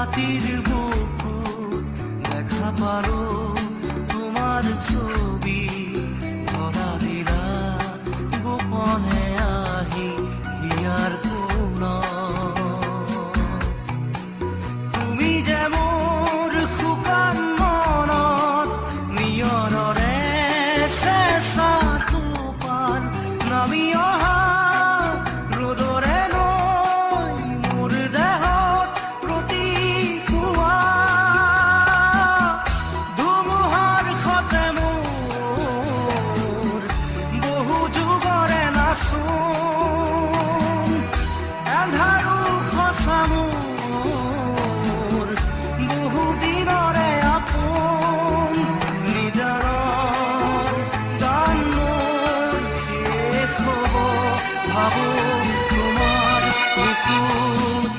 ৰাতিৰ বুকু দেখা পালো তোমাৰ ছবি ধৰা দিলা গোপনে আহি হিয়াৰ কোণ তুমি যে মোৰ শুকান মনত নিয়ৰৰে চেঁচা টোপাল নামি অহা ৰ'দৰে নৈ মোৰ দেহত প্ৰতিপুৱা ধুমুহাৰ সতে মোৰ বহু যুগৰে নাচোন এন্ধাৰো সঁচা মোৰ বহু দিনৰে আপোন নিজৰৰ গান মোৰ শেষ হ'ব ভাবোঁ তোমাৰ বুকুত